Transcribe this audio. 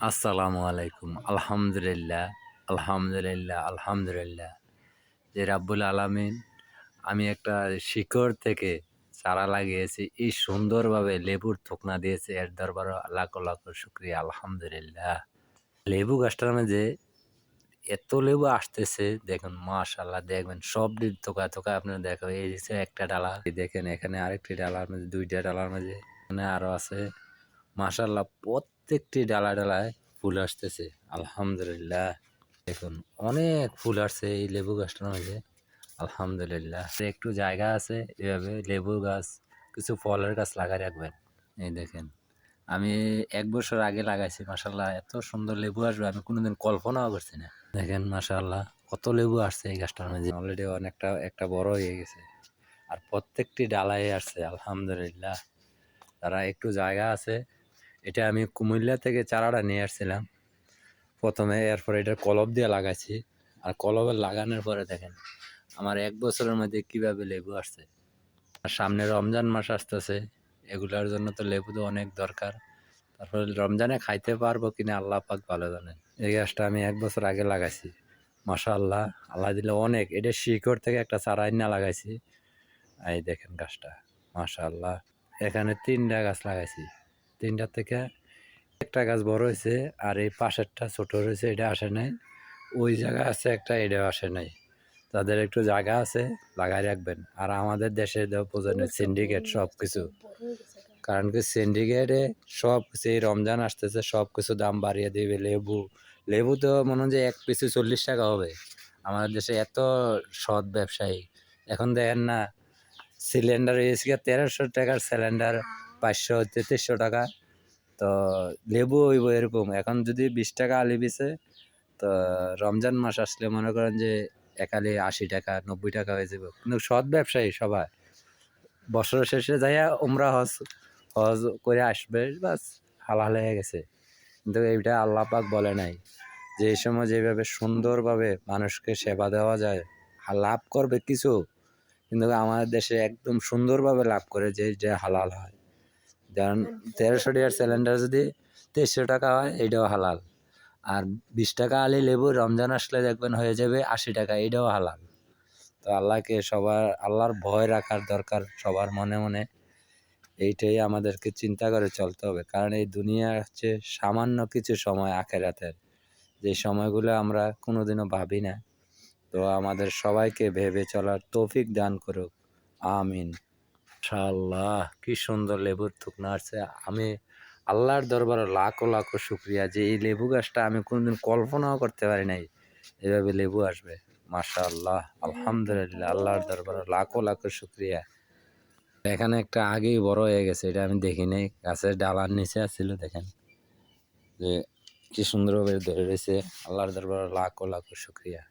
আসসালামু আলাইকুম। আলহামদুলিল্লাহ, আলহামদুলিল্লাহ, আলহামদুলিল্লাহ। যে রাব্বুল আলামিন আমি একটা শিকড় থেকে চারা লাগিয়েছি। এই সুন্দরভাবে লেবুর থোকনা দিয়েছে এর দরবারে লাখো, লাখো শুকরিয়া আলহামদুলিল্লাহ। লেবু গাছটার মাঝে এত লেবু আসতেছে দেখুন মাশাআল্লাহ দেখবেন সবটির থোকা, থোকা আপনার দেখাবে। এই হচ্ছে একটা ডালা। এই দেখেন এখানে আরেকটি ডালার মাঝে ২ টা ডালার মাঝে এখানে আরো আছে। মাশাআল্লাহ প্রত্যেকটি ডালায়, ডালায় ফুল আসতেছে। আলহামদুলিল্লাহ। দেখুন অনেক ফুল আসছে এই লেবু গাছটার মাঝে। আলহামদুলিল্লাহ। একটু জায়গা আছে এভাবে লেবু গাছ, কিছু ফলের গাছ লাগায় রাখবেন। এই দেখেন আমি ১ বছর আগে লাগাইছি। মাশাআল্লাহ এত সুন্দর লেবু আসবে আমি কোনোদিন কল্পনাও করছি না। দেখেন মাশাআল্লাহ কত লেবু আসছে এই গাছটার মাঝে। অলরেডি অনেকটা একটা বড় হয়ে গেছে। আর প্রত্যেকটি ডালায় আসছে আলহামদুলিল্লাহ। তারা একটু জায়গা আছে। এটা আমি কুমিল্লা থেকে চারাটা নিয়ে আসছিলাম প্রথমে। এরপরে এটা কলব দিয়ে লাগাইছি। আর কলবে লাগানোর পরে দেখেন আমার ১ বছরের মধ্যে কিভাবে লেবু আসছে। আর সামনে রমজান মাস আসতেছে, এগুলার জন্য তো লেবু তো অনেক দরকার। তারপরে রমজানে খাইতে পারবো কিনা আল্লাহ পাক ভালো জানেন। এই গাছটা আমি ১ বছর আগে লাগাইছি। মাশাআল্লাহ, আল্লাহ দিলে অনেক। এটা শিকড় থেকে একটা চারা এনে লাগাইছি। এই দেখেন গাছটা মাশাআল্লাহ। এখানে ৩টা গাছ লাগাইছি। ৩টা থেকে একটা গাছ বড় হয়েছে আর এই পাশেরটা ছোট রয়েছে, এটা আসে নাই। ওই জায়গা আছে একটা, এটাও আসে নাই। তাদের একটু জায়গা আছে লাগাই রাখবেন। আর আমাদের দেশে প্রয়োজনীয় সিন্ডিকেট সব কিছু, কারণ কি সিন্ডিকেটে সব কিছু এই রমজান আসতেছে সব কিছু দাম বাড়িয়ে দিবে। লেবু লেবু তো মনে হয় যে ১ পিসে ৪০ টাকা হবে। আমাদের দেশে এত সৎ ব্যবসায়ী। এখন দেখেন না সিলিন্ডার হয়েছে ১৩০০ টাকার সিলিন্ডার ৫০০-৩৩০০ টাকা। তো লেবু হইব এরকম। এখন যদি ২০ টাকা আলি বেচে, তো রমজান মাস আসলে মনে করেন যে এক আলি ৮০ টাকা ৯০ টাকা হয়ে যাবে। কিন্তু সৎ ব্যবসায়ী সবাই বছরের শেষে যাইয়া উমরা হজ হজ করে আসবে, বাস হালাল হয়ে গেছে। কিন্তু এইটা আল্লাহ পাক বলে নাই যে এই সময় যেভাবে সুন্দরভাবে মানুষকে সেবা দেওয়া যায় লাভ করবে কিছু, কিন্তু আমাদের দেশে একদম সুন্দরভাবে লাভ করে যে হালাল হয়। যেমন ১৩০০ টাকার সিলিন্ডার যদি ২৩০০ টাকা হয় এটাও হালাল। আর ২০ টাকা আলি লেবু রমজান আসলে দেখবেন হয়ে যাবে ৮০ টাকা, এটাও হালাল। তো আল্লাহকে আল্লাহর ভয় রাখার দরকার সবার মনে মনে। এইটাই আমাদেরকে চিন্তা করে চলতে হবে, কারণ এই দুনিয়া হচ্ছে সামান্য কিছু সময় আখেরাতের, যে সময়গুলো আমরা কোনোদিনও ভাবি না। তো আমাদের সবাইকে ভেবে চলার তৌফিক দান করুক, আমিন। মাশাআল্লাহ কি সুন্দর লেবুর থুকনা আসছে। আমি আল্লাহর দরবারে লাখো, লাখো শুকরিয়া যে এই লেবু গাছটা আমি কোনোদিন কল্পনাও করতে পারি নাই এভাবে লেবু আসবে। মাশাআল্লাহ, আলহামদুলিল্লাহ, আল্লাহর দরবারে লাখো, লাখো শুকরিয়া। এখানে একটা আগেই বড় হয়ে গেছে, এটা আমি দেখি নাই। গাছের ডালার নিচে ছিল দেখেন যে কি সুন্দরভাবে ধরে রয়েছে। আল্লাহর দরবারে লাখো, লাখো শুকরিয়া।